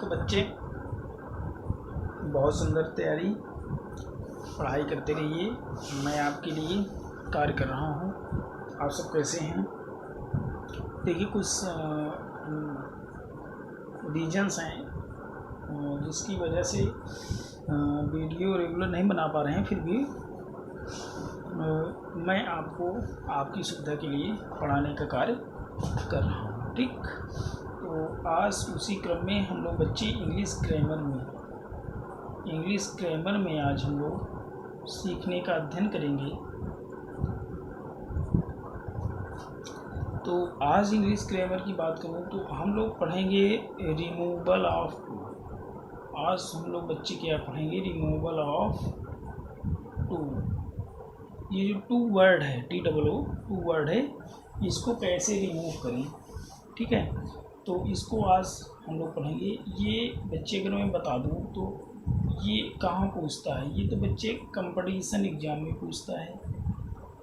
तो बच्चे बहुत सुंदर तैयारी पढ़ाई करते रहिए। मैं आपके लिए कार्य कर रहा हूँ। आप सब कैसे हैं? देखिए कुछ रीजन्स हैं जिसकी वजह से वीडियो रेगुलर नहीं बना पा रहे हैं, फिर भी मैं आपको आपकी सुविधा के लिए पढ़ाने का कार्य कर रहा हूँ। ठीक, तो आज उसी क्रम में हम लोग बच्चे इंग्लिश ग्रामर में आज हम लोग सीखने का अध्ययन करेंगे। तो आज इंग्लिश ग्रामर की बात करूँ तो हम लोग पढ़ेंगे रिमूवल ऑफ टू। आज हम लोग बच्चे क्या पढ़ेंगे? Removal of too. ये जो टू वर्ड है, TOO टू वर्ड है, इसको कैसे रिमूव करें। ठीक है, तो इसको आज हम लोग पढ़ेंगे। ये बच्चे अगर मैं बता दूं तो ये कहाँ पूछता है? ये तो बच्चे कंपटीशन एग्जाम में पूछता है।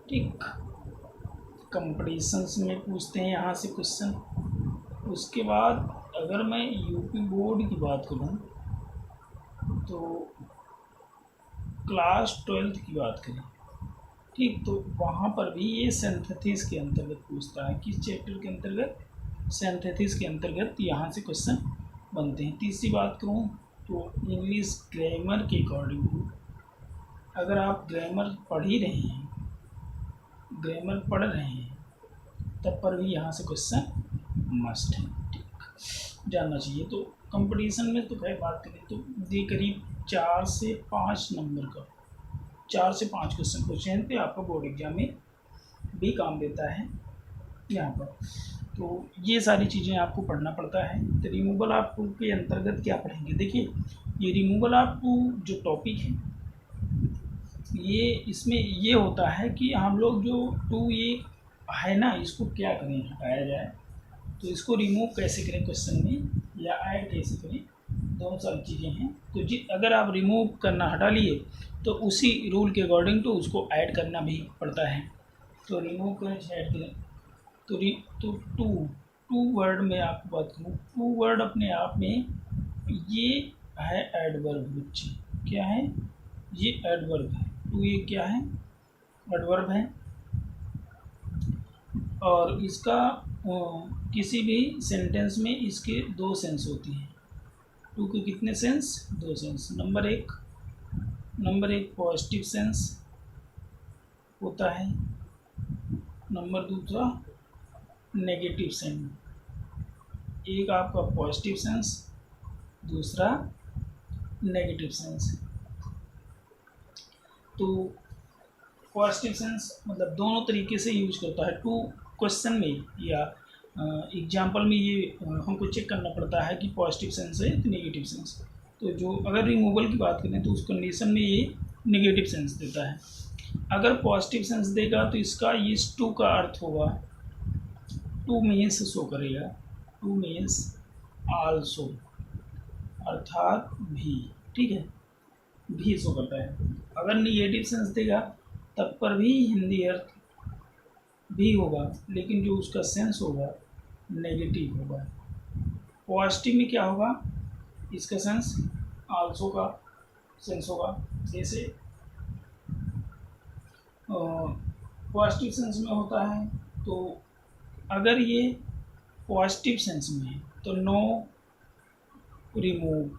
ठीक, कंपटीशंस में पूछते हैं यहाँ से क्वेश्चन। उसके बाद अगर मैं यूपी बोर्ड की बात करूँ तो क्लास 12th की बात करें, ठीक, तो वहाँ पर भी ये सिंथेसिस के अंतर्गत पूछता है। किस चैप्टर के अंतर्गत? सिंथेसिस के अंतर्गत यहाँ से क्वेश्चन बनते हैं। तीसरी बात करूँ तो इंग्लिश ग्रामर के अकॉर्डिंग टू, अगर आप ग्रामर पढ़ रहे हैं तब पर भी यहाँ से क्वेश्चन मस्ट है। ठीक, जानना चाहिए। तो कंपटीशन में तो खैर बात करें तो ये करीब 4 से 5 नंबर का 4 से 5 क्वेश्चन पे आपका बोर्ड एग्जाम में भी काम देता है यहाँ पर। तो ये सारी चीज़ें आपको पढ़ना पड़ता है। तो रिमूवल ऑफ टू के अंतर्गत क्या पढ़ेंगे? देखिए, ये रिमूवल ऑफ टू जो टॉपिक है, ये इसमें ये होता है कि हम लोग जो टू ये है ना, इसको क्या करें, हटाया जाए। तो इसको रिमूव कैसे करें क्वेश्चन में, या ऐड कैसे करें, दोनों सारी चीज़ें हैं। तो अगर आप रिमूव करना हटा लिए तो उसी रूल के अकॉर्डिंग तो उसको ऐड करना भी पड़ता है। तो रिमूव करें, ऐड करें। तो टू वर्ड में आपको बात करूँ, टू वर्ड अपने आप में ये है एडवर्ब। बच्चे क्या है? ये एडवर्ब है। टू ये क्या है? एडवर्ब है। और इसका किसी भी सेंटेंस में इसके 2 सेंस होती हैं। टू के कितने सेंस? 2 सेंस। नंबर एक पॉजिटिव सेंस होता है, नंबर दूसरा नेगेटिव सेंस। एक आपका पॉजिटिव सेंस, दूसरा नेगेटिव सेंस। तो पॉजिटिव सेंस मतलब दोनों तरीके से यूज करता है। टू क्वेश्चन में या एग्जाम्पल में ये हमको चेक करना पड़ता है कि पॉजिटिव सेंस है कि नेगेटिव सेंस। तो जो अगर रिमूवल की बात करें तो उस कंडीशन में ये नेगेटिव सेंस देता है। अगर पॉजिटिव सेंस देगा तो इसका इस टू का अर्थ होगा, टू मीन्स शो करेगा, टू मीन्स आल्सो, अर्थात भी। ठीक है, भी शो करता है। अगर निगेटिव सेंस देगा तब पर भी हिंदी अर्थ भी होगा, लेकिन जो उसका सेंस होगा नेगेटिव होगा। पॉजिटिव में क्या होगा? इसका सेंस आल्सो का सेंस होगा। जैसे पॉजिटिव सेंस में होता है, तो अगर ये पॉजिटिव सेंस में है तो नो रिमूव,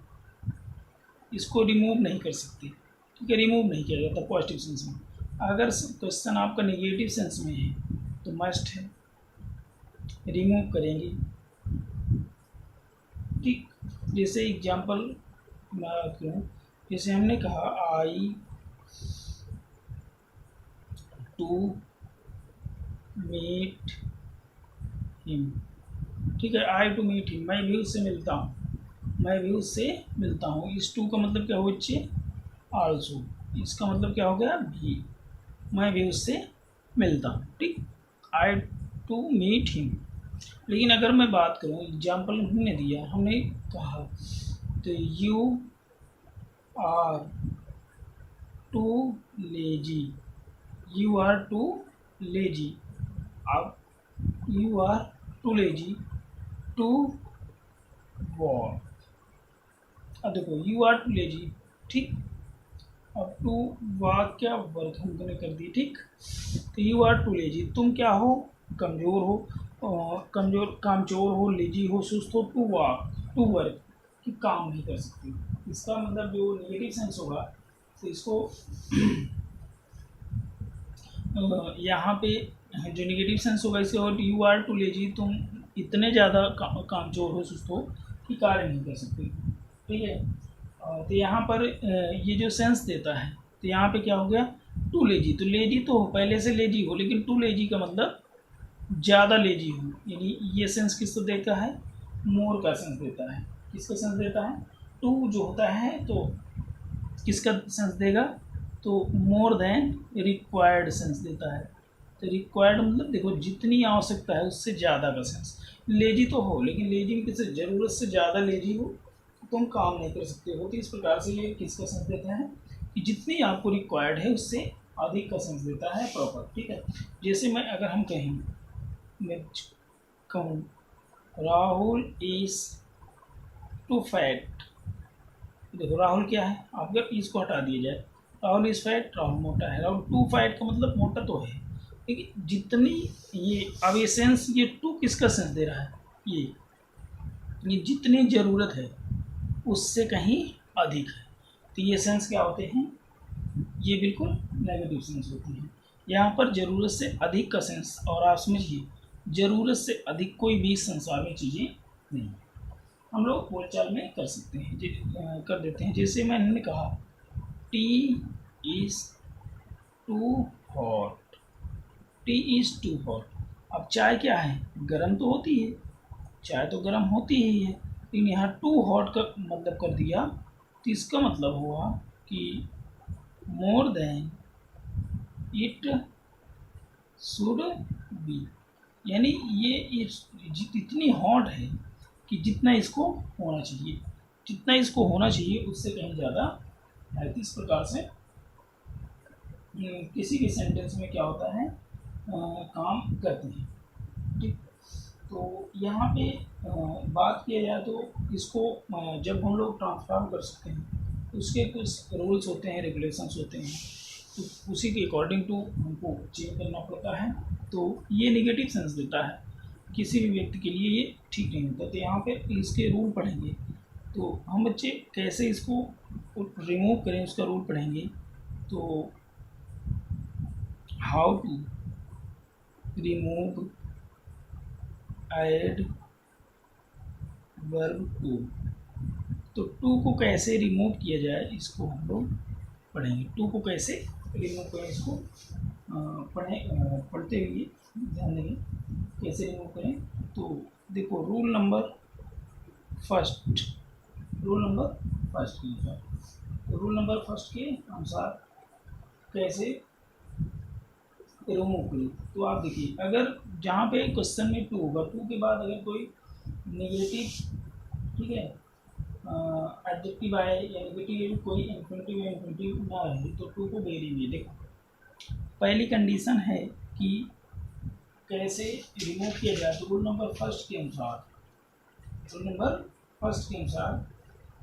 इसको रिमूव नहीं कर सकते। ठीक है, रिमूव नहीं किया जाता पॉजिटिव सेंस में। अगर क्वेश्चन आपका नेगेटिव सेंस में है तो मस्ट है, रिमूव करेंगे। ठीक, जैसे एग्जाम्पल क्यों, जैसे हमने कहा आई टू मीट हिम। ठीक है, आई टू मीट हिम, मैं भी उससे मिलता हूँ। इस टू का मतलब क्या हो बच्चे? आल्सो। इसका मतलब क्या हो गया? भी। मैं भी उससे मिलता हूँ। ठीक, आई टू मीट हिम। लेकिन अगर मैं बात करूँ, एग्जाम्पल हमने दिया, हमने कहा तो you are too lazy, you are too lazy. अब you are too lazy to walk, अब देखो यू आर टू लेजी, ठीक। अब टू वाक्य वर्ग हमने कर दिए, ठीक। तो यू आर टू लेजी, तुम क्या हो, कमज़ोर हो, कमज़ोर कामचोर हो, लेजी हो, सुस्त हो, टू वाक टू वर्ग कि काम नहीं कर सकते। इसका मतलब जो नेगेटिव सेंस होगा तो इसको यहाँ पे जो नेगेटिव सेंस होगा इसके, और यू आर टू लेजी, तुम इतने ज़्यादा कामचोर हो, सुस्त हो कि कार्य नहीं कर सकते, ठीक है। तो यहाँ पर ये जो सेंस देता है, तो यहाँ पे क्या हो गया, टू लेजी, तो लेजी तो हो, पहले से लेजी हो, लेकिन टू लेजी का मतलब ज़्यादा लेजी हो, यानी ये सेंस किसको देता है, मोर का सेंस देता है। किसका सेंस देता है, टू जो होता है तो किसका सेंस देगा, तो मोर देन रिक्वायर्ड सेंस देता है। तो रिक्वायर्ड मतलब देखो जितनी आवश्यकता है उससे ज़्यादा का सेंस। लेजी तो हो, लेकिन लेजी में किसी ज़रूरत से ज़्यादा लेजी हो तो तुम काम नहीं कर सकते हो। तो इस प्रकार से ये किसका सेंस देता है कि जितनी आपको रिक्वायर्ड है उससे अधिक का सेंस देता है प्रॉपर, ठीक है। जैसे मैं अगर हम कहें, मैं कहूँ राहुल इज़ टू फैट, देखो राहुल क्या है, आप अगर इसको हटा दिया जाए, राहुल इज फैट, राहुल मोटा है। राहुल टू फैट का मतलब मोटा तो है, लेकिन जितनी ये अब ये सेंस, ये टू किसका सेंस दे रहा है, ये जितनी ज़रूरत है उससे कहीं अधिक है। तो ये सेंस क्या होते हैं, ये बिल्कुल नेगेटिव सेंस होती हैं। यहाँ पर ज़रूरत से अधिक का सेंस, और आप समझिए ज़रूरत से अधिक कोई भी संसार में चीज़ें नहीं हम लोग बोलचाल में कर सकते हैं, कर देते हैं। जैसे मैंने कहा tea is too hot, tea is too hot. अब चाय क्या है, गर्म तो होती है, चाय तो गर्म होती ही है, लेकिन यहाँ टू हॉट का मतलब कर दिया, तो इसका मतलब हुआ कि more than it should B, यानी ये इतनी हॉट है कि जितना इसको होना चाहिए, जितना इसको होना चाहिए उससे कहीं ज़्यादा है। तो इस प्रकार से किसी भी सेंटेंस में क्या होता है, काम करते हैं, ठीक। तो यहाँ पे बात किया जाए तो इसको जब हम लोग ट्रांसफॉर्म कर सकते हैं उसके कुछ रूल्स होते हैं, रेगुलेशंस होते हैं, तो उसी के अकॉर्डिंग टू हमको चेंज करना पड़ता है। तो ये नेगेटिव सेंस देता है, किसी भी व्यक्ति के लिए ये ठीक नहीं होता। तो यहाँ पे इसके रूल पढ़ेंगे, तो हम बच्चे कैसे इसको रिमूव करें उसका रूल पढ़ेंगे। तो how to remove adverb too, तो टू को कैसे रिमूव किया जाए इसको हम लोग पढ़ेंगे। टू को कैसे रिमूव करें इसको पढ़ते हुए ध्यान देंगे कैसे रिमूव करें। तो देखो रूल नंबर फर्स्ट के अनुसार, तो रूल नंबर फर्स्ट के अनुसार कैसे रिमूव करें। तो आप देखिए, अगर जहाँ पे क्वेश्चन में टू होगा, टू के बाद अगर कोई नेगेटिव, ठीक है, एडजेक्टिव आए या नेगेटिव कोई इन्फिनिटिव या इन्फिनिटिव ना रहे तो टू को वेरी में देखो। पहली कंडीशन है कि कैसे रिमूव किया जाए, तो रूल नंबर फर्स्ट के अनुसार,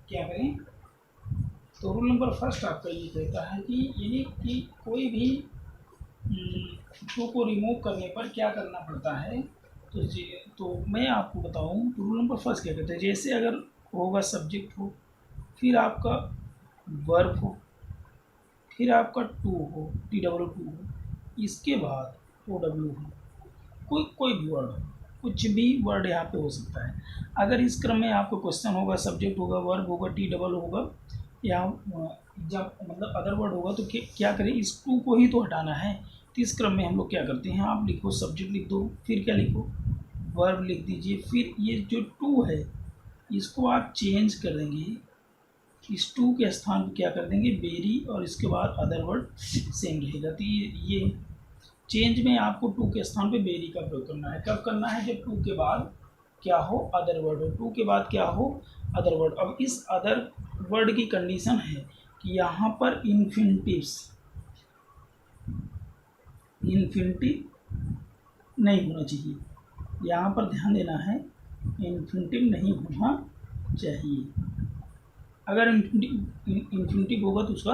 क्या करें। तो रूल नंबर फर्स्ट आपका ये कहता है कि यानी कि कोई भी टू को रिमूव करने पर क्या करना पड़ता है। तो मैं आपको बताऊं, तो रूल नंबर फर्स्ट क्या कहता है, जैसे अगर होगा सब्जेक्ट हो, फिर आपका वर्ब हो, फिर आपका टू हो, TWO हो, इसके बाद OW हो, कोई भी वर्ड हो, कुछ भी वर्ड यहाँ पे हो सकता है। अगर इस क्रम में आपको क्वेश्चन होगा, सब्जेक्ट होगा, वर्ब होगा, TWO होगा, या जब मतलब अदर वर्ड होगा, तो क्या करें, इस टू को ही तो हटाना है। तो इस क्रम में हम लोग क्या करते हैं, आप लिखो सब्जेक्ट लिख दो, फिर क्या लिखो, वर्ब लिख दीजिए, फिर ये जो टू है इसको आप चेंज कर देंगे, इस टू के स्थान पर क्या कर देंगे, बेरी, और इसके बाद अदर वर्ड सेम रहेगा। तो ये चेंज में आपको टू के स्थान पे बेरी का प्रयोग करना है। कब करना है, जब टू के बाद क्या हो, अदर वर्ड हो, टू के बाद क्या हो, अदर वर्ड। अब इस अदर वर्ड की कंडीशन है कि यहाँ पर इन्फिनिटिव नहीं होना चाहिए, यहाँ पर ध्यान देना है, इन्फिनिटिव नहीं होना चाहिए। अगर इन्फिनिटिव होगा तो उसका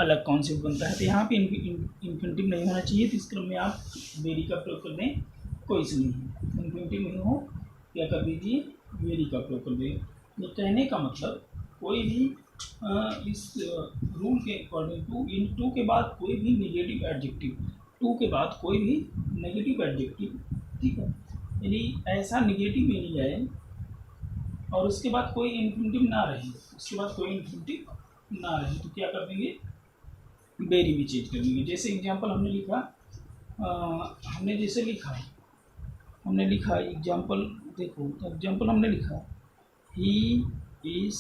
अलग कॉन्सेप्ट बनता है। तो यहाँ पे इन्फिनिटिव नहीं होना चाहिए, तो इस क्रम में आप वेरी का प्रयोग कर दें, कोई से नहीं है। इन्फिनिटिव नहीं हो क्या कर दीजिए, वेरी का प्रयोग कर दें। तो कहने का मतलब कोई भी इस रूल के अकॉर्डिंग टू, इन टू के बाद कोई भी नेगेटिव एडजेक्टिव, टू के बाद कोई भी नेगेटिव एडजेक्टिव, ठीक है, यदि ऐसा नेगेटिव मीनिंग है और उसके बाद कोई इन्फिनिटिव ना रहे, उसके बाद कोई इन्फिनिटिव ना रहे, तो क्या कर देंगे, वेरी भी चेंज कर देंगे। जैसे एग्जांपल हमने लिखा, हमने जैसे लिखा, हमने लिखा एग्जांपल, देखो एग्जांपल हमने लिखा he is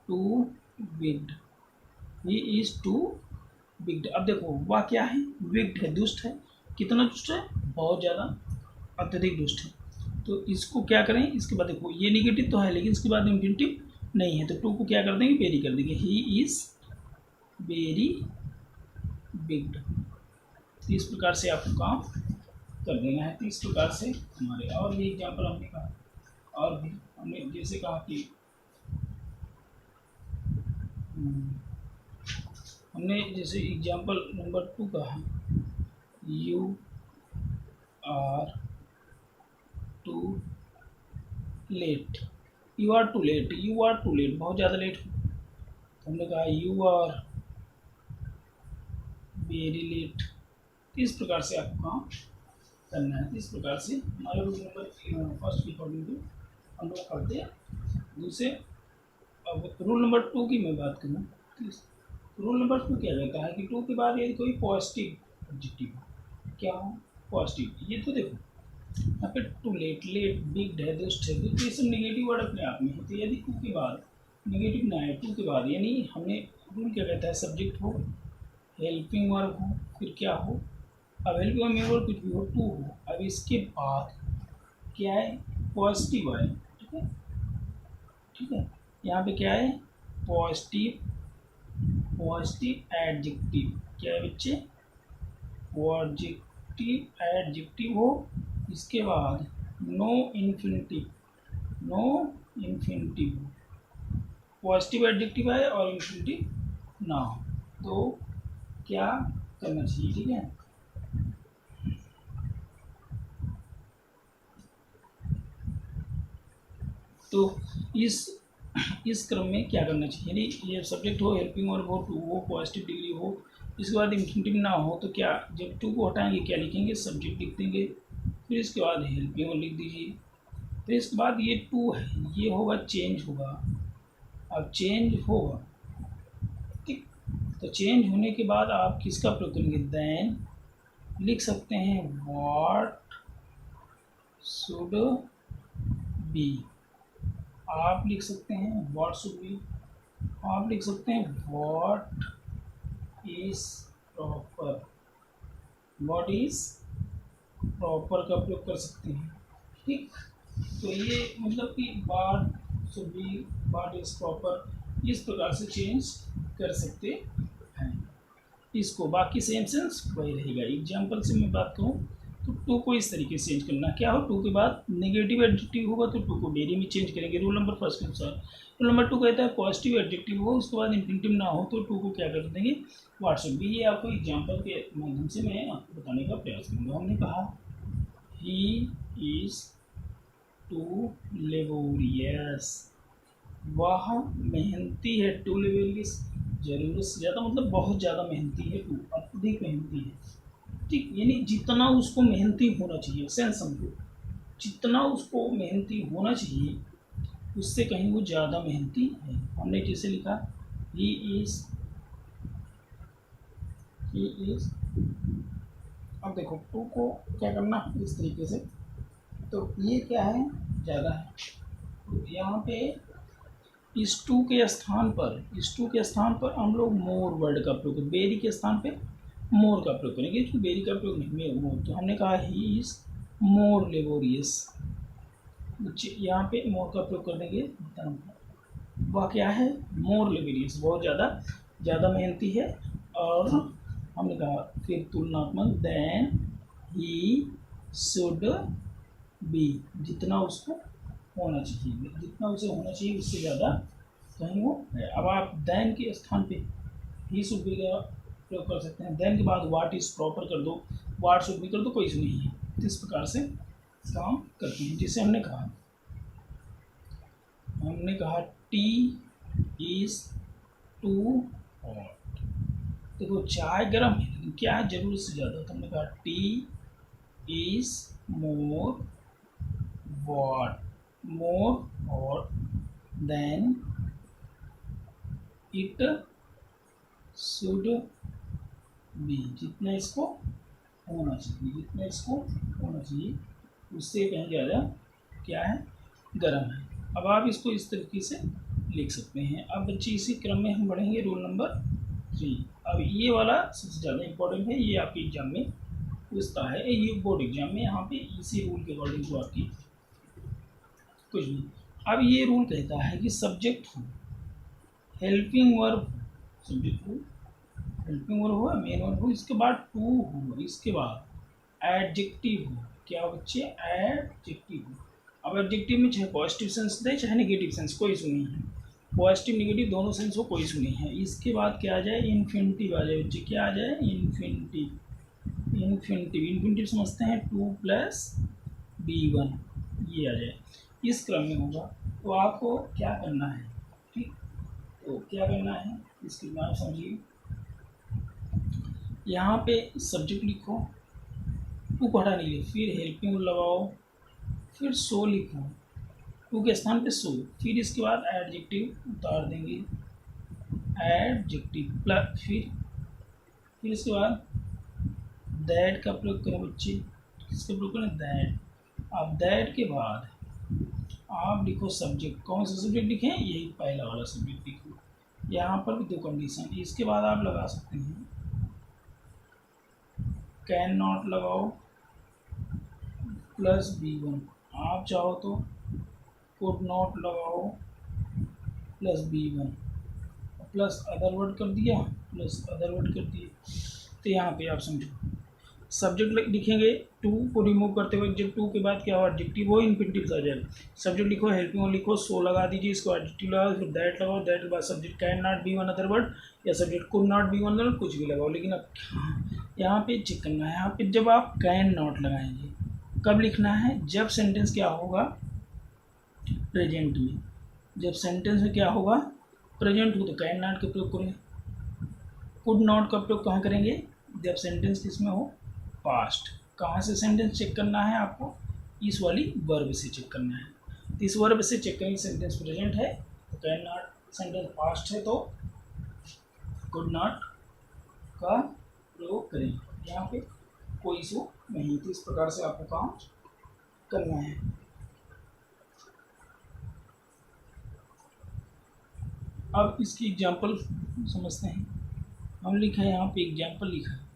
too wicked, he is too wicked. अब देखो वह क्या है, विग्ड है, दुष्ट है। कितना दुष्ट है, बहुत ज़्यादा, अत्यधिक दुष्ट है। तो इसको क्या करें, इसके बाद देखो ये निगेटिव तो है लेकिन इसके बाद इन्फिनिटिव नहीं है, तो टू को क्या कर देंगे, वेरी कर देंगे, ही इज़ वेरी बिग्ड। इस प्रकार से आपको काम कर देना है। तो इस प्रकार से हमारे और भी एग्जाम्पल हमने कहा, और भी हमने जैसे कहा कि हमने जैसे एग्जाम्पल नंबर 2 कहा, you are too late, you are too late, you are too late, बहुत ज़्यादा लेट हो। तो हमने कहा यू आर वेरी लेट। इस प्रकार से आपको काम करना है। इस प्रकार से हमारे रूल नंबर फर्स्ट के अकॉर्डिंग टू हम लोग पढ़ते हैं। दूसरे अब रूल नंबर 2 की मैं बात करूँ तो रूल नंबर 2 क्या कहता है कि 2 के बाद यदि कोई पॉजिटिव एडजेक्टिव हो, क्या हो, पॉजिटिव, ये तो देखो यहाँ पे टू लेट, लेट, बिग है, दुष्ट है, तो ये सब नेगेटिव वर्ड अपने आप में है। तो यदि 2 के बाद नेगेटिव ना है, 2 के बाद यानी हमने रूल क्या कहता है, सब्जेक्ट हो, हेल्पिंग वर्ब हो, फिर क्या हो, अब हेल्पिंग वर्ब वर्ब कुछ भी हो, टू हो, अब इसके बाद क्या है, पॉजिटिव है, ठीक है, ठीक है, यहाँ पे क्या है, पॉजिटिव, पॉजिटिव एडजेक्टिव, क्या है बच्चे, पॉजिटिव एडजेक्टिव हो, इसके बाद no infinitive, no infinitive, positive adjective है और इन्फिनिटिव ना हो, तो क्या करना चाहिए, ठीक है। तो इस क्रम में क्या करना चाहिए, यदि ये सब्जेक्ट हो, हेल्पिंग वर्ब हो, टू हो, पॉजिटिव डिग्री हो, इसके बाद इन्फिनिटिव ना हो, तो क्या, जब टू को हटाएंगे क्या लिखेंगे, सब्जेक्ट लिख देंगे, फिर इसके बाद हेल्पिंग वर्ब लिख दीजिए, फिर इसके बाद ये टू है, ये होगा चेंज होगा, अब चेंज होगा, ठीक, तो चेंज होने के बाद आप किसका प्रयोग करेंगे, देन लिख सकते हैं व्हाट शुड बी, आप लिख सकते हैं व्हाट शुड बी, आप लिख सकते हैं what is proper, what is proper का प्रयोग कर सकते हैं, ठीक। तो ये मतलब कि what should be, what is proper, इस प्रकार से चेंज कर सकते हैं इसको, बाकी सेम सेंस वही रहेगा। एग्जाम्पल से मैं बात करूँ तो टू को इस तरीके से चेंज करना, क्या हो, टू के बाद नेगेटिव एडजेक्टिव होगा तो टू को वेरी में चेंज करेंगे, रूल नंबर फर्स्ट के अनुसार। रूल नंबर 2 कहता है पॉजिटिव एडजेक्टिव हो, उसके बाद इन्फिनिटिव ना हो, तो टू को क्या कर देंगे, व्हाट शुड बी। ये आपको एग्जाम्पल के माध्यम से मैं आपको बताने का प्रयास करूँगा। हमने कहा ही इज़ टू लेबोरियस, वह मेहनती है, टू लेबोरियस जरूरत से ज़्यादा, मतलब बहुत ज़्यादा मेहनती है, टू अत्यधिक मेहनती है, ठीक, यानी जितना उसको मेहनती होना चाहिए, सेंस समझो, जितना उसको मेहनती होना चाहिए उससे कहीं वो ज़्यादा मेहनती है। हमने जैसे लिखा ही इज़, अब देखो टू को क्या करना इस तरीके से, तो ये क्या है, ज़्यादा है, तो यहाँ पे इस टू के स्थान पर, इस टू के स्थान पर हम लोग मोर वर्ड का प्रयोग, वेरी के स्थान पे मोर का प्रयोग करेंगे, क्योंकि वेरी का प्रयोग नहीं है मोर, तो हमने कहा ही इज़ मोर लेबोरियस, यहाँ पे मोर का प्रयोग कर देंगे, वह क्या है, मोर लेबोरियस, बहुत ज़्यादा मेहनती है, और हमने कहा फिर तुलनात्मक, देन ही शुड बी, जितना उसको होना चाहिए, जितना उसे होना चाहिए उससे ज़्यादा कहीं वो है। अब आप देन के स्थान पे ही शुड बी का प्रयोग कर सकते हैं। देन के बाद व्हाट इज प्रॉपर कर दो, व्हाट शुड बी कर दो, कोई इशू नहीं है। तो इस प्रकार से काम करते हैं। जैसे हमने कहा टी इज टू हॉट। देखो चाय गर्म है लेकिन क्या है, जरूरत से ज़्यादा। तो हमने कहा tea is more hot than it should be. जितना इसको होना चाहिए उससे कहीं ज़्यादा क्या है, गर्म है। अब आप इसको इस तरीके से लिख सकते हैं। अब बच्चे इसी क्रम में हम बढ़ेंगे रूल नंबर 3। अब ये वाला सबसे ज़्यादा इंपॉर्टेंट है, ये आपके एग्जाम में पूछता है, ये बोर्ड एग्जाम में यहाँ पे इसी रूल के अकॉर्डिंग तो आपकी कुछ नहीं। अब ये रूल कहता है कि सब्जेक्ट हो, हेल्पिंग वर्ब हो, मेन वर्ब हो, इसके बाद टू हो, इसके बाद एडजेक्टिव हो। क्या हो बच्चे, एडजेक्टिव हो। अब एडजेक्टिव में चाहे पॉजिटिव सेंस दे चाहे नेगेटिव सेंस, कोई इशू नहीं है। पॉजिटिव नेगेटिव दोनों सेंस हो, कोई इशू नहीं है। इसके बाद क्या आ जाए, इन्फिनिटिव आ जाए बच्चे। क्या आ जाए, इन्फिनिटिव समझते हैं 2 + B1, ये आ जाए। इस क्रम में होगा। तो आपको क्या करना है, ठीक, तो क्या करना है इसके बाद समझिए। यहाँ पे सब्जेक्ट लिखो, टू को हटा नहीं, फिर हेल्पिंग लगाओ, फिर सो लिखो, टू के स्थान पे सो, फिर इसके बाद एडजेक्टिव उतार देंगे, एडजेक्टिव प्लस, फिर इसके बाद दैट का प्रयोग करें बच्चे। किसका प्रयोग करें, दैट। अब दैट के बाद आप लिखो सब्जेक्ट। कौन सा सब्जेक्ट लिखें, यही पहला वाला सब्जेक्ट लिखो। यहाँ पर भी 2 कंडीशन। इसके बाद आप लगा सकते हैं कैन नॉट लगाओ प्लस B1। आप चाहो तो कुड नॉट लगाओ plus B1, plus other word कर दिया, तो यहाँ पे आप समझो सब्जेक्ट लिखेंगे, टू को रिमूव करते हुए जब टू के बाद क्या हो, एडजेक्टिव हो, इन्फिनिटिव आ जाए। सब्जेक्ट लिखो, हेल्पिंग लिखो, सो लगा दीजिए, इसको एडजेक्टिव लगाओ, फिर दैट लगाओ, दैट के बाद subject can not be one other word या subject could not be one other, कुछ भी लगाओ। लेकिन अब यहाँ पे चेक करना है, यहाँ पे जब आप कैन नॉट लगाएंगे कब लिखना है, जब सेंटेंस क्या होगा, प्रेजेंट में। जब सेंटेंस में क्या होगा, प्रेजेंट हो, तो कैन नॉट का प्रयोग करें। कुड नॉट का प्रयोग कहाँ करेंगे, जब सेंटेंस किसमें हो, पास्ट। कहाँ से सेंटेंस चेक करना है आपको, इस वाली वर्ब से चेक करना है। तो इस वर्ब से चेक करेंगे, सेंटेंस प्रेजेंट है तो कैन नॉट, सेंटेंस पास्ट है तो कुड नॉट का प्रयोग करें। यहाँ पे कोई इशू नहीं। तो इस प्रकार से आपको काम करना है। अब इसकी एग्जाम्पल समझते हैं। हम लिखा है, यहाँ पे एग्जाम्पल लिखा है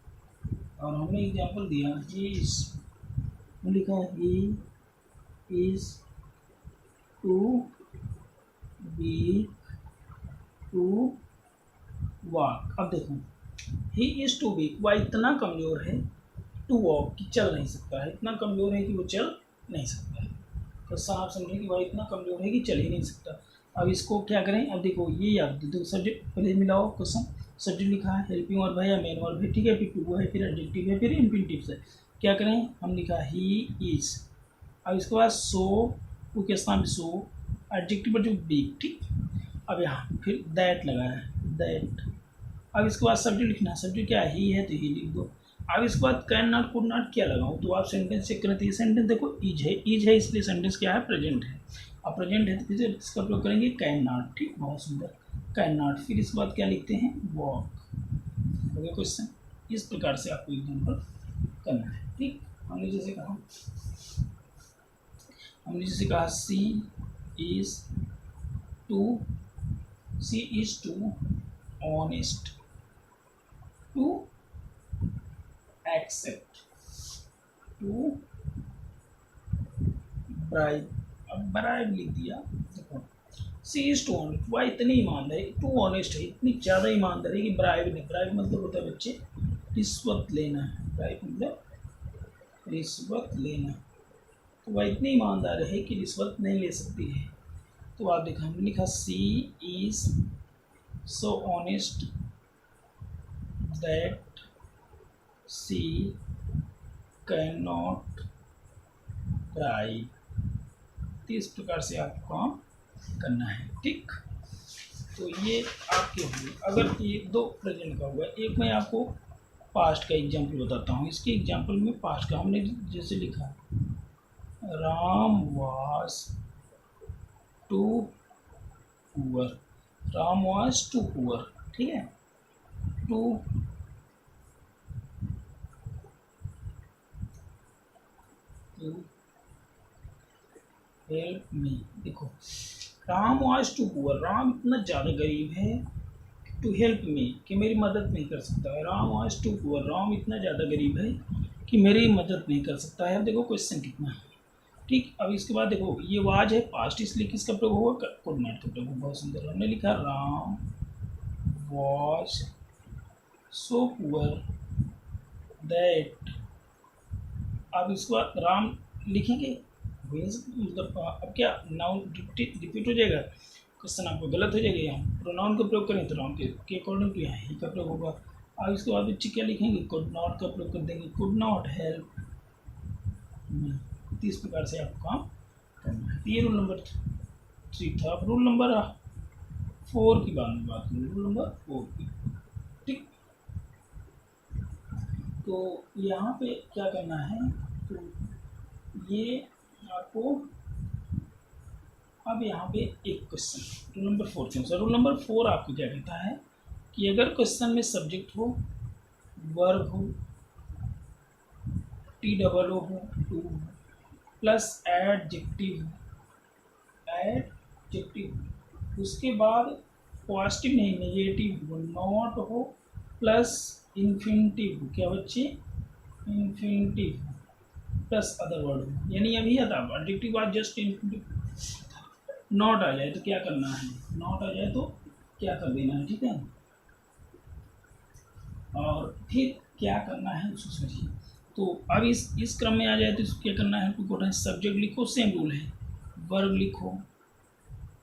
और हमने एग्जाम्पल दिया, ही लिखा है, he is too weak to walk. अब देखो, ही इज टू वीक, वह इतना कमज़ोर है, टू वॉक कि चल नहीं सकता है। इतना कमज़ोर है कि वो चल नहीं सकता है। तो आप समझें कि वह इतना कमज़ोर है कि चल ही नहीं सकता। अब इसको क्या करें, अब देखो ये याद दो, सब्जेक्ट पहले मिलाओ क्वेश्चन। सब्जेक्ट लिखा है, हेल्पिंग वर्ब है या मेन वर्ब है, ठीक है, फिर टू है, फिर एडजेक्टिव है, फिर इन्फिनिटिव है। क्या करें, हम लिखा ही इज। अब इसके बाद सो, टू के स्थान पे सो, एडजेक्टिव पर जो वीक, ठीक। अब यहाँ फिर दैट लगा है, दैट। अब इसके बाद सब्जेक्ट लिखना है, सब्जेक्ट क्या है, ही है तो ही लिख दो। अब इसके बाद कैन नॉट कुड नॉट क्या लगाऊँ, तो आप सेंटेंस चेक करें। तो ये सेंटेंस देखो इज है इसलिए सेंटेंस क्या है, प्रेजेंट है। अब प्रेजेंट है तो फिर इसका प्रयोग करेंगे कैन नॉट, ठीक, बहुत सुंदर, कैन नॉट। फिर इसके बाद क्या लिखते हैं, वॉक। हो गया क्वेश्चन। इस प्रकार से आपको एग्जाम्पल करना है, ठीक। हमने जैसे कहा she is too honest to accept to bribe. अब ब्राइब लिख दिया। देखो सी इज टू ऑनेस्ट, वह इतनी ईमानदार है, टू ऑनेस्ट है, इतनी ज़्यादा ईमानदार है कि ब्राइब नहीं। ब्राइब मतलब होता है बच्चे रिश्वत लेना। ब्राइब मतलब रिश्वत लेना। तो वह इतनी ईमानदार है कि रिश्वत नहीं ले सकती है। तो आप देखा, हमने लिखा she is so honest that she can not cry. तो इस प्रकार से आपको काम करना है, ठीक। तो ये आपके होंगे। अगर ये दो प्रेजेंट का हुआ, एक मैं आपको पास्ट का एग्जाम्पल बताता हूँ। इसके एग्जाम्पल में पास्ट का हमने जैसे लिखा, Ram was too poor, Ram was too poor, ठीक है। टू हेल्प मी, देखो Ram was too poor, Ram इतना ज़्यादा गरीब है, टू हेल्प मी कि मेरी मदद नहीं कर सकता है। Ram was too poor, Ram इतना ज़्यादा गरीब है कि मेरी मदद नहीं कर सकता है। अब देखो क्वेश्चन कितना है, ठीक। अब इसके बाद देखो ये वाज है पास्ट, इसलिए किसका प्रयोग होगा, कुड नॉट का प्रयोग। बहुत सुंदर, हमने लिखा Ram was so poor that. अब इसके बाद राम लिखेंगे, मतलब अब क्या नाउन रिपीट हो जाएगा, क्वेश्चन आपको गलत हो जाएगा। यहाँ प्रोनाउन का प्रयोग करें तो राम के अकॉर्डिंग टू यहाँ ही का प्रयोग होगा। अब इसके बाद बच्चे क्या लिखेंगे, कुड नॉट का प्रयोग कर देंगे, कुड नॉट हेल्प। इस प्रकार से आपको काम करना है। ये रूल नंबर 3 था। अब रूल नंबर 4 की बाद में बात करें, रूल नंबर 4 की, ठीक। तो यहाँ पे क्या करना है, तो ये आपको अब यहाँ पे एक क्वेश्चन रूल नंबर 4 क्यों सर, रूल नंबर 4 आपको क्या कहता है कि अगर क्वेश्चन में सब्जेक्ट हो, वर्ब हो, टी डबल ओ हो, टू हो, प्लस एडजेक्टिव उसके बाद पॉजिटिव नहीं नेगेटिव हो, नॉट हो, प्लस इन्फिनिटिव हो, क्या बच्चे, इन्फिनिटिव प्लस अदर वर्ड हो, यानी अभी आता एडजेक्टिव बाद जस्ट इन्फिनिटिव नॉट आ जाए तो क्या करना है, नॉट आ जाए तो क्या कर देना है, ठीक है। और फिर क्या करना है उसको समझिए। तो अब इस क्रम में आ जाए तो इसको क्या करना है, टू को सब्जेक्ट लिखो, सेम रूल है, वर्ब लिखो,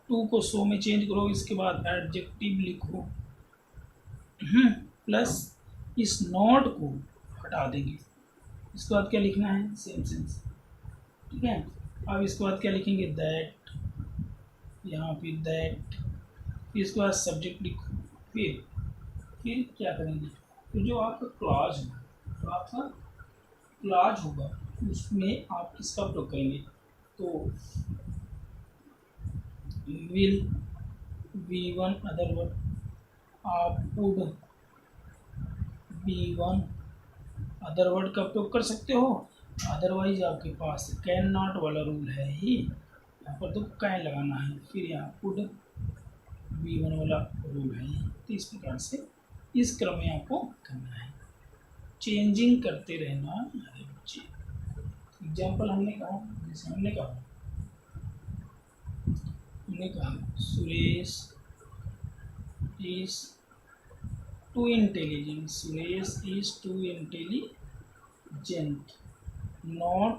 टू को सो में चेंज करो, इसके बाद एडजेक्टिव लिखो, प्लस इस नॉट को हटा देंगे, इसके बाद क्या लिखना है, सेम सेंस, ठीक है। अब इसके बाद क्या लिखेंगे, दैट, यहाँ पे दैट, फिर इसके बाद सब्जेक्ट लिखो, फिर क्या करेंगे, तो जो आपका क्लॉज है, तो आपका क्लॉज होगा उसमें आप किसका प्रयोग करेंगे, तो विल, V1 अदर वर्ड, आप वुड, V1 अदर वर्ड का प्रयोग कर सकते हो। अदरवाइज आपके पास कैन नॉट वाला रूल है ही, यहाँ पर तो कैन लगाना है, फिर यहाँ वुड V1 वाला रूल है। तो इस प्रकार से इस क्रम में आपको करना है, चेंजिंग करते रहना है बच्चे। एग्जाम्पल हमने कहा Suresh is too intelligent, Suresh is too intelligent not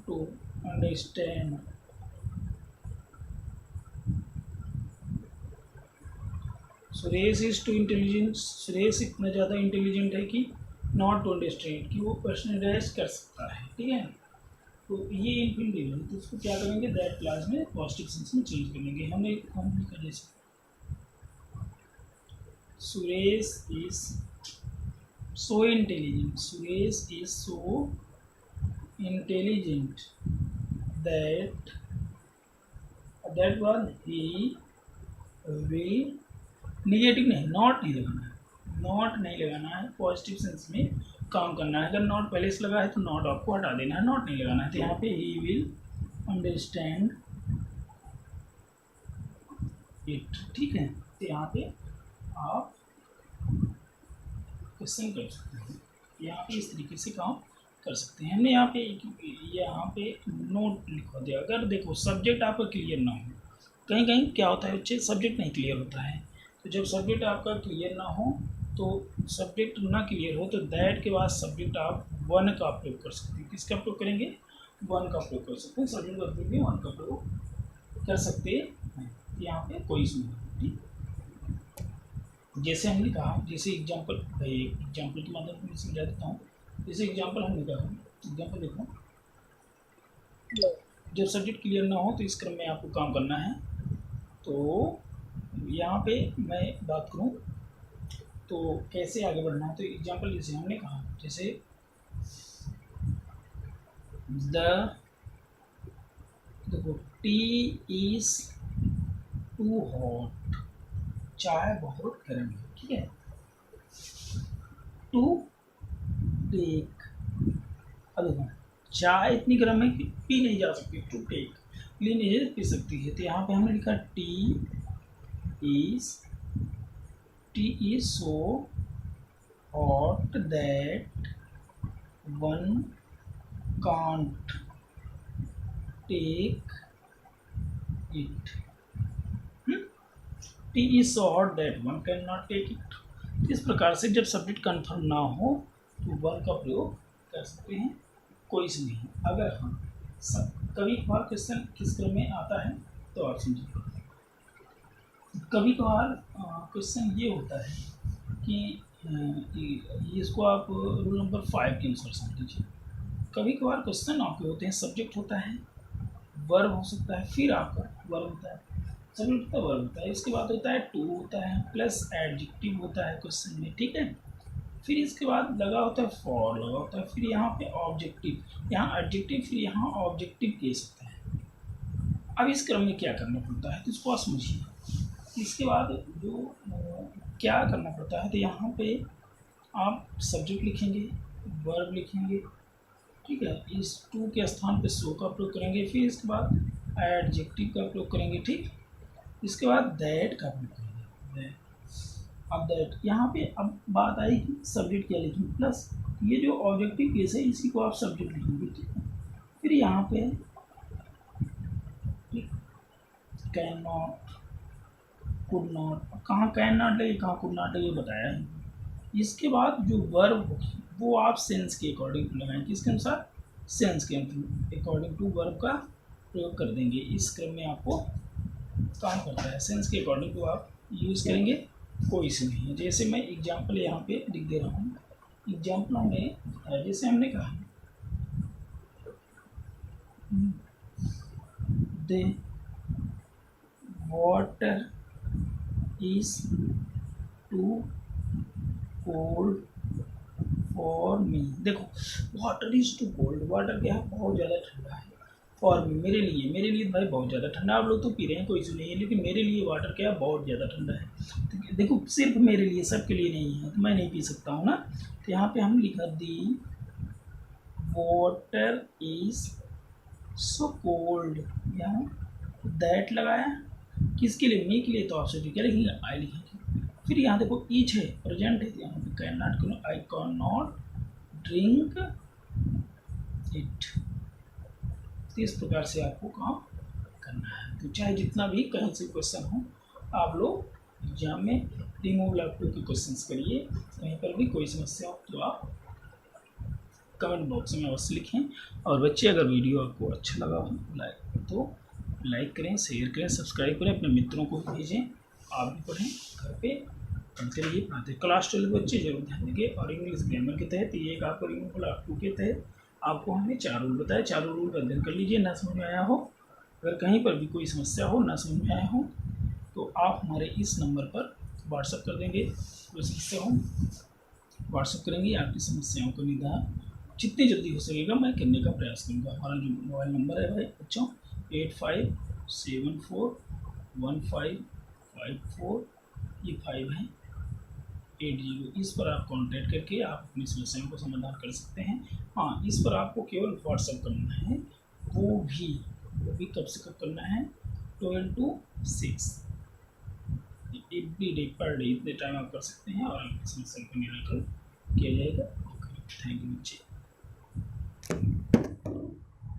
to understand, Suresh is too intelligent, Suresh इतना ज़्यादा इंटेलिजेंट है कि नॉट टू अंडरस्टैंड, कि वो पर्सनलाइज कर सकता है, ठीक है। तो ये इन्फिनिटिव है, तो उसको क्या करेंगे, दैट क्लास में पॉजिटिव सेंस में चेंज करेंगे। हम लिखा जैसे Suresh is so intelligent, Suresh is so intelligent that one he will, negative नहीं, नॉट नहीं लगाना है, नॉट नहीं लगाना है, पॉजिटिव सेंस में काम करना है। अगर नॉट पहले से लगा है तो नॉट आपको हटा देना है, नॉट नहीं लगाना है। तो यहाँ पे ही विल अंडरस्टैंड इट, ठीक है। तो यहाँ पे आप क्वेश्चन कर सकते हैं, यहाँ पे इस तरीके से काम कर सकते हैं। हमने यहाँ पे नोट लिखवा दिया। अगर देखो सब्जेक्ट आपका क्लियर ना हो, कहीं कहीं क्या होता है बच्चे, सब्जेक्ट नहीं क्लियर होता है, तो जब सब्जेक्ट आपका क्लियर ना हो, तो सब्जेक्ट ना क्लियर हो तो दैट के बाद सब्जेक्ट आप वन का प्रयोग कर सकते हैं। किसका प्रयोग करेंगे, वन का प्रयोग कर सकते हैं, सब्जेक्ट वर्ब में वन का प्रयोग कर सकते हैं। यहाँ पे कोई इसमें ठीक, जैसे हमने कहा, जैसे एग्जाम्पल भाई एग्जाम्पल के माध्यम से मैं समझा देता हूँ। जैसे एग्जाम्पल हमने कहा, एग्जाम्पल देखो, जब सब्जेक्ट क्लियर ना हो तो इस क्रम में आपको काम करना है। तो यहाँ पे मैं बात करूँ तो कैसे आगे बढ़ना है, तो एग्जाम्पल जैसे हमने कहा, जैसे देखो टी इज टू हॉट, चाय बहुत गर्म है, ठीक है। टू टेक, अब देखो चाय इतनी गर्म है कि पी नहीं जा सकती, टू टेक ली नहीं पी सकती है। तो यहाँ पे हमने लिखा tea is so hot that one can't take it. Tea is so hot that one can not take it. इस प्रकार से जब सब्जेक्ट कन्फर्म ना हो तो वन का प्रयोग कर सकते हैं, कोई से नहीं। अगर हम कभी कभार क्वेश्चन किस क्रम में आता है तो आप समझिए। कभी कभार क्वेश्चन ये होता है कि इसको आप रूल नंबर 5 के अनुसार समझ लीजिए। कभी कभार क्वेश्चन आपके होते हैं, सब्जेक्ट होता है, वर्ब हो सकता है, फिर आपका वर्ब होता है, सब्जेक्ट होता है, वर्ब होता है, इसके बाद होता है टू होता है प्लस एडजेक्टिव होता है क्वेश्चन में, ठीक है। फिर इसके बाद लगा होता है फॉर लगा होता है, फिर यहाँ पे ऑब्जेक्टिव, यहाँ एडजेक्टिव, फिर यहाँ ऑब्जेक्टिव केस होता है। अब इस क्रम में क्या करना पड़ता है तो इसको आप समझिए। इसके बाद जो क्या करना पड़ता है, तो यहाँ पे आप सब्जेक्ट लिखेंगे, वर्ब लिखेंगे, ठीक है, इस टू के स्थान पे सो का प्रयोग करेंगे, फिर इसके बाद एडजेक्टिव का प्रयोग करेंगे, ठीक। इसके बाद दैट का प्रयोग करेंगे, दैट। अब दैट यहाँ पे अब बात आई कि सब्जेक्ट क्या लिखेंगे, प्लस ये जो ऑब्जेक्टिव केस है इसी को आप सब्जेक्ट लिखेंगे, ठीक है। फिर यहाँ पे कैन नॉट, कुड नॉट, कहाँ कैन नॉट लगे कहाँ कुड नॉट लगे बताया है। इसके बाद जो वर्ब होगी वो आप सेंस के अकॉर्डिंग लगाएंगे, किसके अनुसार, सेंस के अकॉर्डिंग टू वर्ब का प्रयोग कर देंगे। इस क्रम में आपको काम करता है, सेंस के अकॉर्डिंग टू आप यूज़ करेंगे, कोई से नहीं है। जैसे मैं एग्जाम्पल यहाँ पे लिख दे रहा हूँ, एग्जाम्पल में जैसे हमने कहा the water is too cold for me. देखो water is too cold, water क्या है, बहुत ज़्यादा ठंडा है, फॉर मी मेरे लिए भाई बहुत ज़्यादा ठंडा। आप लोग तो पी रहे हैं कोई इशू नहीं है, लेकिन मेरे लिए वाटर क्या है, बहुत ज़्यादा ठंडा है। तो देखो सिर्फ मेरे लिए, सबके लिए नहीं है, तो मैं नहीं पी सकता हूँ ना। तो यहाँ पे हम लिखा the water is so cold, यहाँ दैट लगाया किसके लिए, मी के लिए, तो आपसे क्या लिखेंगे, आई लिखेंगे। फिर यहाँ देखो ईच है, प्रेजेंट है, यहाँ पे कैन नॉट करो, I can not drink it. इस प्रकार से आपको काम करना है। तो चाहे जितना भी कहीं से क्वेश्चन हो, आप लोग एग्जाम में रिमूव लैपटॉप के क्वेश्चंस करिए, कहीं पर भी कोई समस्या हो तो आप कमेंट बॉक्स में अवश्य लिखें। और बच्चे अगर वीडियो आपको अच्छा लगा हो तो लाइक करें, शेयर करें, सब्सक्राइब करें, अपने मित्रों को भेजें, आप भी पढ़ें, घर पे पढ़ते रहिए, पढ़ते। क्लास 12 बच्चे जरूर ध्यान देंगे। और इंग्लिश ग्रामर के तहत ये एक आपको रिमूवल ऑफ टू के तहत आपको हमने 4 रूल बताया, 4 रूल का अध्ययन कर लीजिए। ना समझ में आया हो, अगर कहीं पर भी कोई समस्या हो, ना समझ में आया हो, तो आप हमारे इस नंबर पर व्हाट्सअप कर देंगे। कोई समस्या हो व्हाट्सअप करेंगे, आपकी समस्याओं का निदान जितनी जल्दी हो सकेगा मैं करने का प्रयास करूँगा। हमारा जो मोबाइल नंबर है भाई बच्चों 85741554, ये 5 है 80, इस पर आप कांटेक्ट करके आप अपनी समस्याओं को समाधान कर सकते हैं। हाँ, इस पर आपको केवल व्हाट्सअप करना है, वो भी कब से कब करना है, 12 to 6 every day per day, इतने टाइम आप कर सकते हैं और आपकी समस्या का निराकरण किया जाएगा। थैंक यू बच्चे।